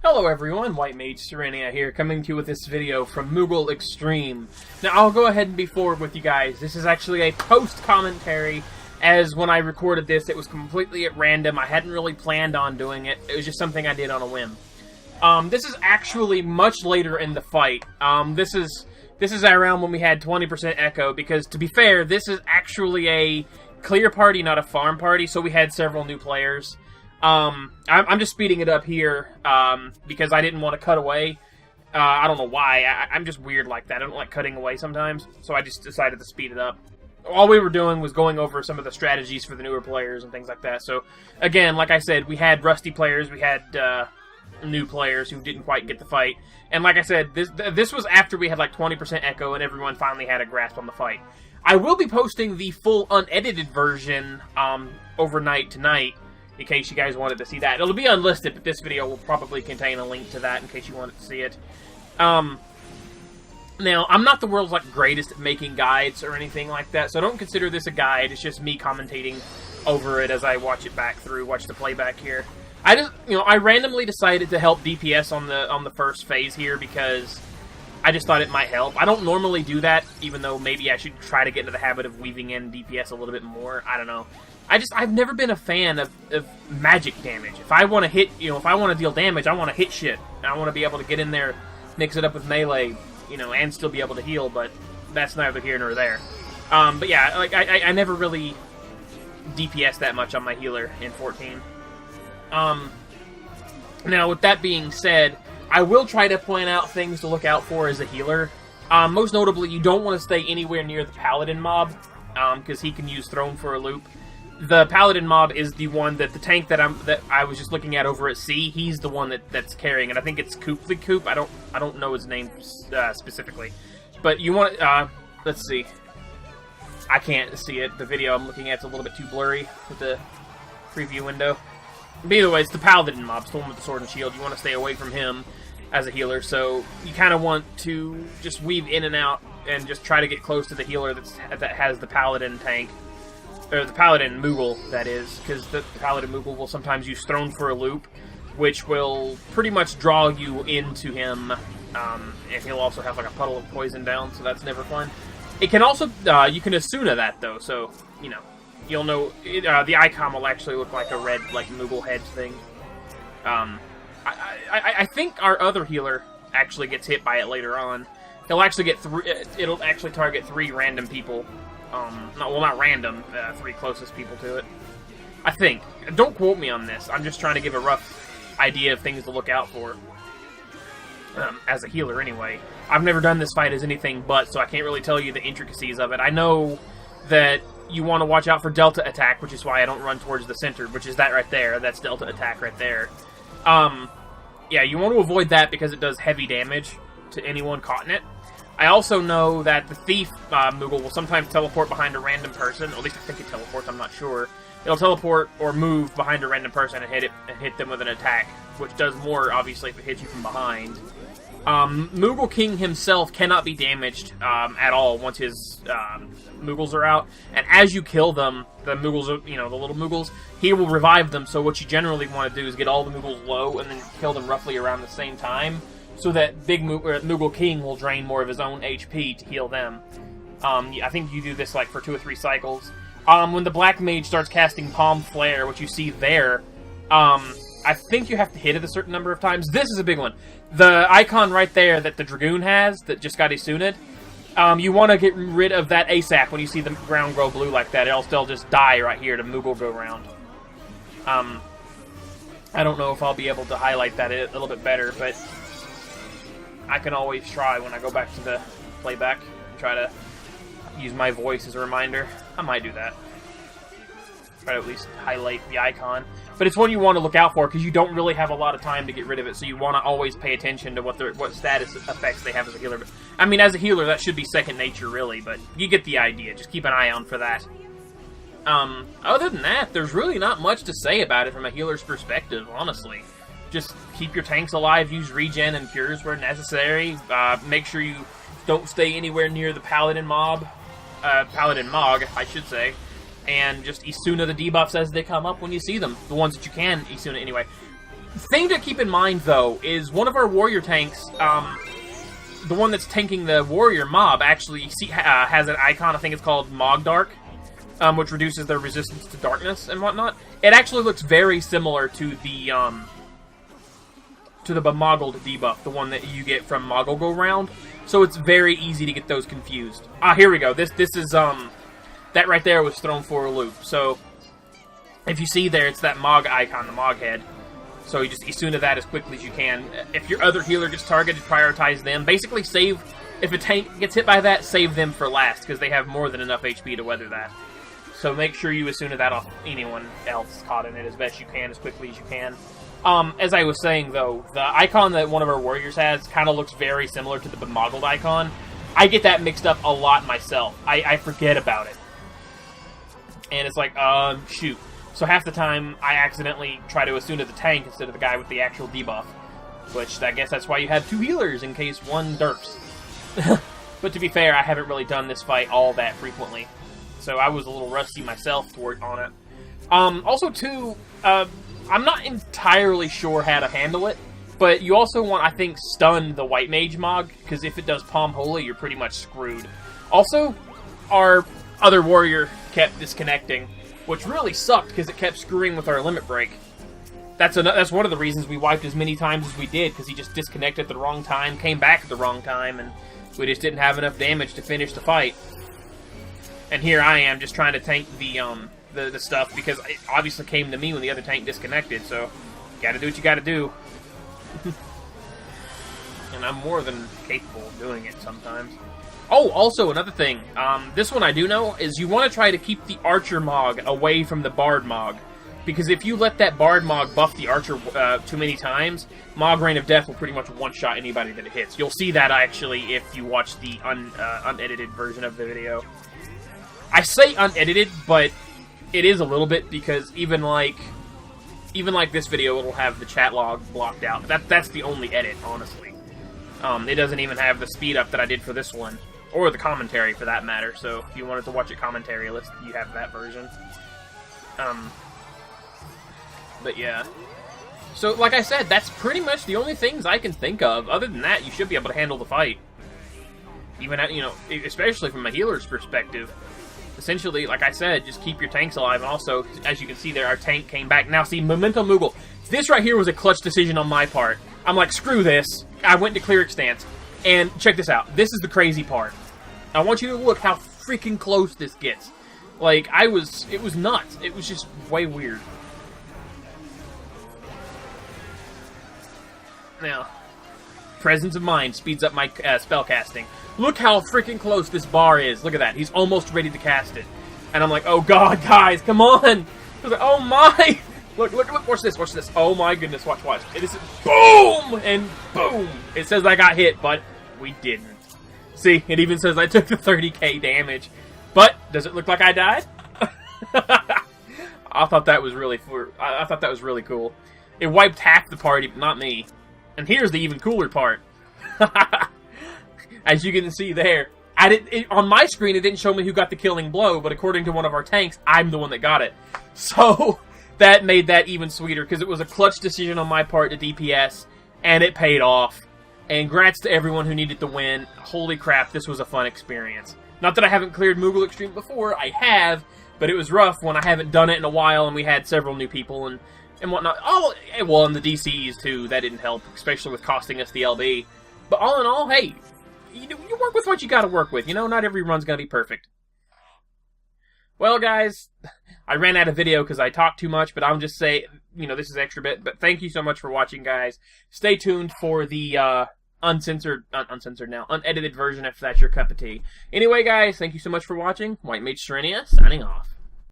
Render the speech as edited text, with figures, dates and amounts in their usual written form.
Hello everyone, White Mage Serenia here, coming to you with this video from FFXIV Extreme. Now I'll go ahead and be forward with you guys. This is actually a post-commentary, as when I recorded this it was completely at random. I hadn't really planned on doing it. It was just something I did on a whim. This is actually much later in the fight. This is around when we had 20% echo, because to be fair, this is actually a clear party, not a farm party, so we had several new players. I'm just speeding it up here, because I didn't want to cut away. I don't know why. I'm just weird like that. I don't like cutting away sometimes, so I just decided to speed it up. All we were doing was going over some of the strategies for the newer players and things like that. So, again, like I said, we had rusty players, we had, new players who didn't quite get the fight. And like I said, this was after we had like 20% echo and everyone finally had a grasp on the fight. I will be posting the full unedited version, overnight tonight, in case you guys wanted to see that. It'll be unlisted, but this video will probably contain a link to that in case you wanted to see it. Now, I'm not the world's greatest at making guides or anything like that, so don't consider this a guide. It's just me commentating over it as I watch it back through, watch the playback here. I randomly decided to help DPS on the first phase here because I just thought it might help. I don't normally do that, even though maybe I should try to get into the habit of weaving in DPS a little bit more. I don't know. I've never been a fan of magic damage. If I want to hit, if I want to deal damage, I want to hit shit. I want to be able to get in there, mix it up with melee, and still be able to heal, but that's neither here nor there. But yeah, I never really DPS that much on my healer in 14. Now, with that being said, I will try to point out things to look out for as a healer. Most notably, you don't want to stay anywhere near the Paladin mob, because he can use Throne for a loop. The Paladin mob is the one that the tank that I was just looking at over at C. He's the one that's carrying it. I think it's Coop. I don't know his name specifically, but you want let's see. I can't see it. The video I'm looking at is a little bit too blurry with the preview window. But either way, it's the Paladin mob, it's the one with the sword and shield. You want to stay away from him as a healer, so you kind of want to just weave in and out and just try to get close to the healer that has the Paladin tank. Or the Paladin Moogle, that is, because the Paladin Moogle will sometimes use Throne for a loop, which will pretty much draw you into him, and he'll also have a puddle of poison down, so that's never fun. It can also, you can Asuna that, though, so, you'll know, the icon will actually look like a red, Moogle head thing. I think our other healer actually gets hit by it later on. He'll actually get it'll actually target 3 random people. Not random, 3 closest people to it. I think. Don't quote me on this. I'm just trying to give a rough idea of things to look out for. As a healer, anyway. I've never done this fight as anything but, so I can't really tell you the intricacies of it. I know that you want to watch out for Delta attack, which is why I don't run towards the center, which is that right there. That's Delta attack right there. Yeah, you want to avoid that because it does heavy damage to anyone caught in it. I also know that the Thief Moogle will sometimes teleport behind a random person. At least I think it teleports, I'm not sure. It'll teleport or move behind a random person and hit them with an attack, which does more, obviously, if it hits you from behind. Moogle King himself cannot be damaged at all once his Moogles are out. And as you kill them, the Moogles, the little Moogles, he will revive them. So what you generally want to do is get all the Moogles low and then kill them roughly around the same time, so that big Moogle King will drain more of his own HP to heal them. I think you do this for 2 or 3 cycles. When the Black Mage starts casting Palm Flare, which you see there, I think you have to hit it a certain number of times. This is a big one. The icon right there that the Dragoon has, that just got Asuna'd, you want to get rid of that ASAP when you see the ground grow blue like that, else they'll just die right here to Moogle go round. I don't know if I'll be able to highlight that a little bit better, but I can always try when I go back to the playback and try to use my voice as a reminder. I might do that. Try to at least highlight the icon. But it's one you want to look out for because you don't really have a lot of time to get rid of it, so you want to always pay attention to what status effects they have as a healer. I mean, as a healer, that should be second nature, really, but you get the idea. Just keep an eye on for that. Other than that, there's really not much to say about it from a healer's perspective, honestly. Just keep your tanks alive, use regen and cures where necessary. Make sure you don't stay anywhere near the Paladin mob. Paladin Mog, I should say. And just Isuna the debuffs as they come up when you see them. The ones that you can Isuna anyway. thing to keep in mind, though, is one of our warrior tanks, the one that's tanking the warrior mob, actually has an icon. I think it's called Mogdark, which reduces their resistance to darkness and whatnot. It actually looks very similar to the bemoggled debuff, the one that you get from Moggle Go Round. So it's very easy to get those confused. Ah, here we go. This is that right there was thrown for a loop. So if you see there, it's that Mog icon, the Mog head. So you just Isuna that as quickly as you can. If your other healer gets targeted, prioritize them. Basically save, if a tank gets hit by that, save them for last, because they have more than enough HP to weather that. So make sure you Isuna that off anyone else caught in it as best you can, as quickly as you can. As I was saying, though, the icon that one of our warriors has kind of looks very similar to the bemoggled icon. I get that mixed up a lot myself. I forget about it. And it's like, shoot. So half the time, I accidentally try to Asuna the tank instead of the guy with the actual debuff. Which, I guess that's why you have two healers, in case one derps. But to be fair, I haven't really done this fight all that frequently. So I was a little rusty myself to work on it. Also, too, I'm not entirely sure how to handle it. But you also want, I think, stun the White Mage Mog, because if it does Palm Holy, you're pretty much screwed. Also, our other warrior kept disconnecting, which really sucked because it kept screwing with our limit break. That's one of the reasons we wiped as many times as we did, because he just disconnected at the wrong time, came back at the wrong time, and we just didn't have enough damage to finish the fight. And here I am just trying to tank the stuff, because it obviously came to me when the other tank disconnected, so you gotta do what you gotta do. And I'm more than capable of doing it sometimes. Oh, also, another thing. This one I do know is you want to try to keep the Archer Mog away from the Bard Mog. Because if you let that Bard Mog buff the Archer too many times, Mog Rain of Death will pretty much one-shot anybody that it hits. You'll see that, actually, if you watch the unedited version of the video. I say unedited, but it is a little bit, because even like this video, it'll have the chat log blocked out. That's the only edit, honestly. It doesn't even have the speed up that I did for this one. Or the commentary, for that matter. So, if you wanted to watch a commentary list, you have that version. But yeah. So, like I said, that's pretty much the only things I can think of. Other than that, you should be able to handle the fight. Even, you know, especially from a healer's perspective. Essentially, like I said, just keep your tanks alive. And also, as you can see there, our tank came back. Now, see, Memento Moogle. This right here was a clutch decision on my part. I'm like, screw this. I went to cleric stance. And check this out. This is the crazy part. I want you to look how freaking close this gets. Like, it was nuts. It was just way weird. Now, presence of mind speeds up my spell casting. Look how freaking close this bar is. Look at that. He's almost ready to cast it. And I'm like, oh god, guys, come on! I was like, oh my! Look, watch this, watch this. Oh my goodness, watch. It is boom! And boom! It says I got hit, but we didn't. See, it even says I took the 30k damage. But, does it look like I died? I thought that was really cool. It wiped half the party, but not me. And here's the even cooler part. As you can see there, on my screen it didn't show me who got the killing blow, but according to one of our tanks, I'm the one that got it. So, that made that even sweeter, because it was a clutch decision on my part to DPS, and it paid off. And grats to everyone who needed to win. Holy crap, this was a fun experience. Not that I haven't cleared Moogle Extreme before, I have, but it was rough when I haven't done it in a while, and we had several new people and whatnot. Oh, well, and the DCs too, that didn't help, especially with costing us the LB. But all in all, hey, you work with what you gotta work with, you know? Not every run's gonna be perfect. Well, guys, I ran out of video because I talked too much, but I'll just say, you know, this is extra bit, but thank you so much for watching, guys. Stay tuned for the, unedited version if that's your cup of tea. Anyway, guys, thank you so much for watching. White Mage Serenia, signing off.